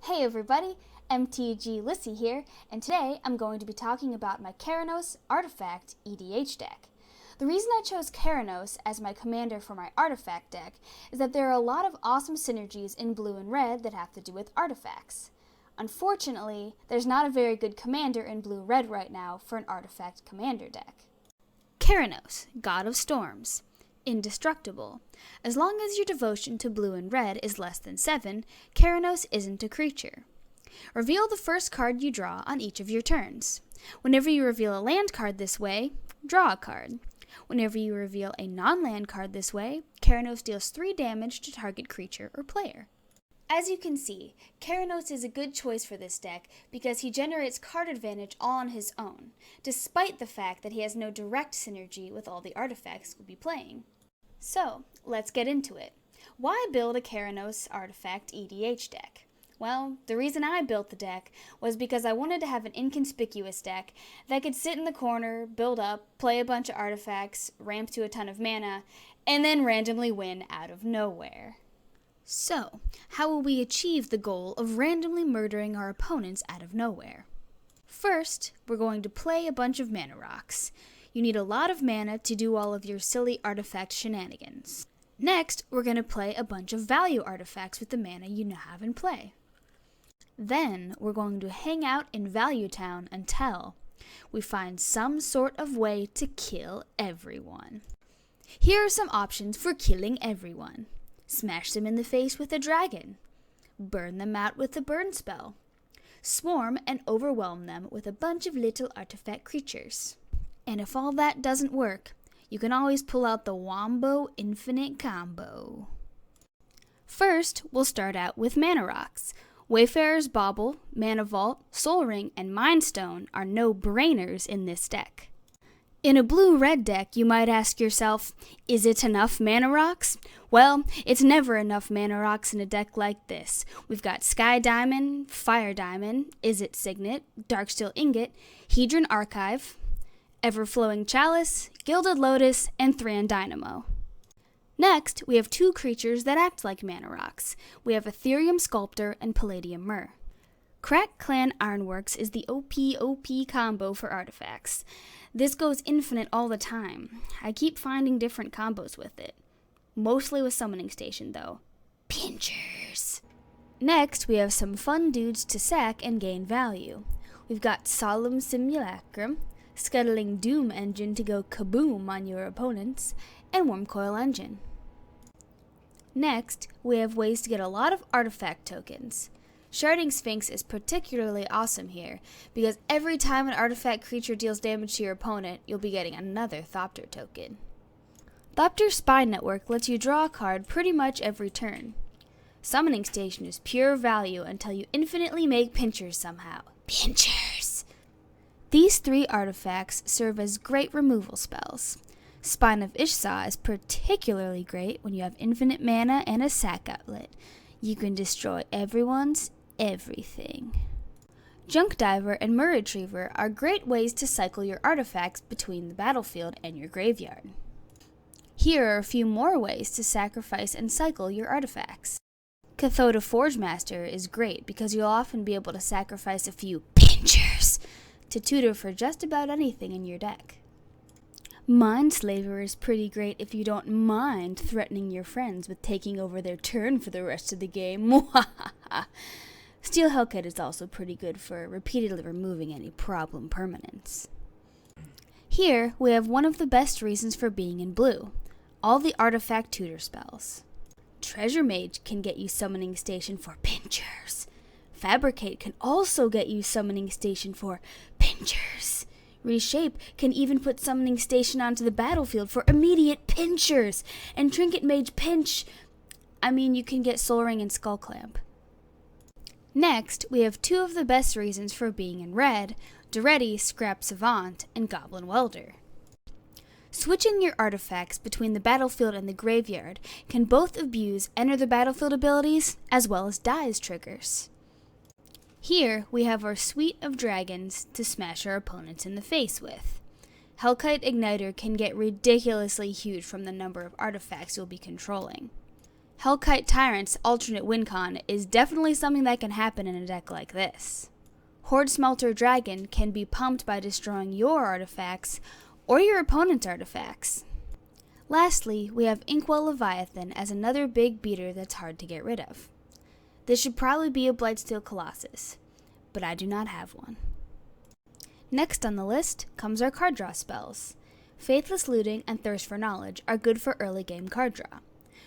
Hey everybody, MTG Lissy here, and today I'm going to be talking about my Keranos Artifact EDH deck. The reason I chose Keranos as my commander for my artifact deck is that there are a lot of awesome synergies in blue and red that have to do with artifacts. Unfortunately, there's not a very good commander in blue-red right now for an artifact commander deck. Keranos, God of Storms. Indestructible. As long as your devotion to blue and red is less than 7, Keranos isn't a creature. Reveal the first card you draw on each of your turns. Whenever you reveal a land card this way, draw a card. Whenever you reveal a non-land card this way, Keranos deals 3 damage to target creature or player. As you can see, Keranos is a good choice for this deck because he generates card advantage all on his own, despite the fact that he has no direct synergy with all the artifacts we'll be playing. So, let's get into it. Why build a Keranos Artifact EDH deck? Well, the reason I built the deck was because I wanted to have an inconspicuous deck that could sit in the corner, build up, play a bunch of artifacts, ramp to a ton of mana, and then randomly win out of nowhere. So, how will we achieve the goal of randomly murdering our opponents out of nowhere? First, we're going to play a bunch of mana rocks. You need a lot of mana to do all of your silly artifact shenanigans. Next, we're going to play a bunch of value artifacts with the mana you now have in play. Then, we're going to hang out in Value Town until we find some sort of way to kill everyone. Here are some options for killing everyone. Smash them in the face with a dragon. Burn them out with a burn spell. Swarm and overwhelm them with a bunch of little artifact creatures. And if all that doesn't work, you can always pull out the Wombo Infinite Combo. First, we'll start out with mana rocks. Wayfarer's Bauble, Mana Vault, Soul Ring, and Mind Stone are no-brainers in this deck. In a blue-red deck, you might ask yourself, is it enough mana rocks? Well, it's never enough mana rocks in a deck like this. We've got Sky Diamond, Fire Diamond, Izzet Signet, Darksteel Ingot, Hedron Archive, Everflowing Chalice, Gilded Lotus, and Thran Dynamo. Next, we have 2 creatures that act like mana rocks. We have Ethereum Sculptor and Palladium Myrrh. Crack Clan Ironworks is the OP combo for artifacts. This goes infinite all the time. I keep finding different combos with it. Mostly with Summoning Station, though. Pinchers! Next, we have some fun dudes to sack and gain value. We've got Solemn Simulacrum, Scuttling Doom Engine to go kaboom on your opponents, and Wormcoil Engine. Next, we have ways to get a lot of artifact tokens. Sharding Sphinx is particularly awesome here, because every time an artifact creature deals damage to your opponent, you'll be getting another Thopter token. Thopter's Spy Network lets you draw a card pretty much every turn. Summoning Station is pure value until you infinitely make pinchers somehow. Pinchers! These 3 artifacts serve as great removal spells. Spine of Ishsaw is particularly great when you have infinite mana and a sack outlet. You can destroy everyone's everything. Junk Diver and Myrrh Retriever are great ways to cycle your artifacts between the battlefield and your graveyard. Here are a few more ways to sacrifice and cycle your artifacts. Cathoda Forgemaster is great because you'll often be able to sacrifice a few pinchers to tutor for just about anything in your deck. Mindslaver is pretty great if you don't mind threatening your friends with taking over their turn for the rest of the game. Steel Hellcat is also pretty good for repeatedly removing any problem permanents. Here, we have one of the best reasons for being in blue. All the artifact tutor spells. Treasure Mage can get you Summoning Station for pinchers. Fabricate can also get you Summoning Station for pinchers. Reshape can even put Summoning Station onto the battlefield for immediate pinchers. And Trinket Mage you can get Soul Ring and Skull Clamp. Next, we have 2 of the best reasons for being in red, Duretti, Scrap Savant, and Goblin Welder. Switching your artifacts between the battlefield and the graveyard can both abuse Enter the Battlefield abilities as well as Dies triggers. Here, we have our suite of dragons to smash our opponents in the face with. Hellkite Igniter can get ridiculously huge from the number of artifacts you'll be controlling. Hellkite Tyrant's alternate win con is definitely something that can happen in a deck like this. Horde Smelter Dragon can be pumped by destroying your artifacts or your opponent's artifacts. Lastly, we have Inkwell Leviathan as another big beater that's hard to get rid of. This should probably be a Blightsteel Colossus, but I do not have one. Next on the list comes our card draw spells. Faithless Looting and Thirst for Knowledge are good for early game card draw.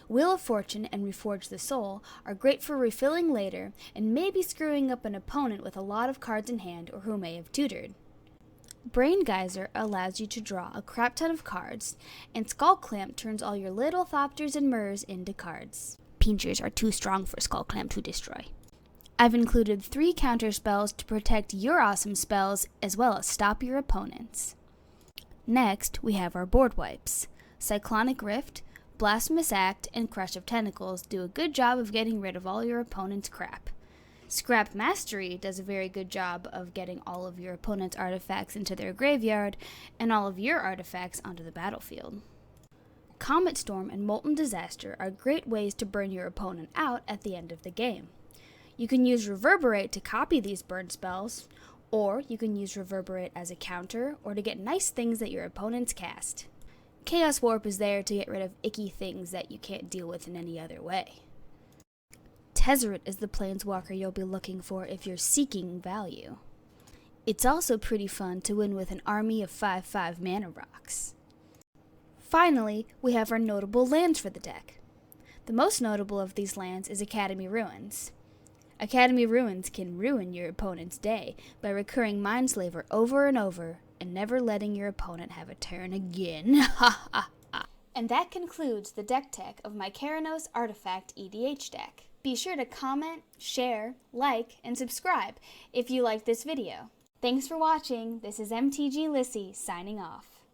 Wheel of Fortune and Reforge the Soul are great for refilling later and maybe screwing up an opponent with a lot of cards in hand or who may have tutored. Brain Geyser allows you to draw a crap ton of cards, and Skull Clamp turns all your little Thopters and Murs into cards. Pinchers are too strong for Skull Clamp to destroy. I've included 3 counter spells to protect your awesome spells as well as stop your opponents. Next, we have our board wipes. Cyclonic Rift, Blasphemous Act, and Crush of Tentacles do a good job of getting rid of all your opponent's crap. Scrap Mastery does a very good job of getting all of your opponent's artifacts into their graveyard and all of your artifacts onto the battlefield. Comet Storm and Molten Disaster are great ways to burn your opponent out at the end of the game. You can use Reverberate to copy these burn spells, or you can use Reverberate as a counter or to get nice things that your opponents cast. Chaos Warp is there to get rid of icky things that you can't deal with in any other way. Tezzeret is the planeswalker you'll be looking for if you're seeking value. It's also pretty fun to win with an army of 5/5 mana rocks. Finally, we have our notable lands for the deck. The most notable of these lands is Academy Ruins. Academy Ruins can ruin your opponent's day by recurring Mindslaver over and over and never letting your opponent have a turn again. And that concludes the deck tech of my Keranos Artifact EDH deck. Be sure to comment, share, like, and subscribe if you liked this video. Thanks for watching. This is MTG Lissy signing off.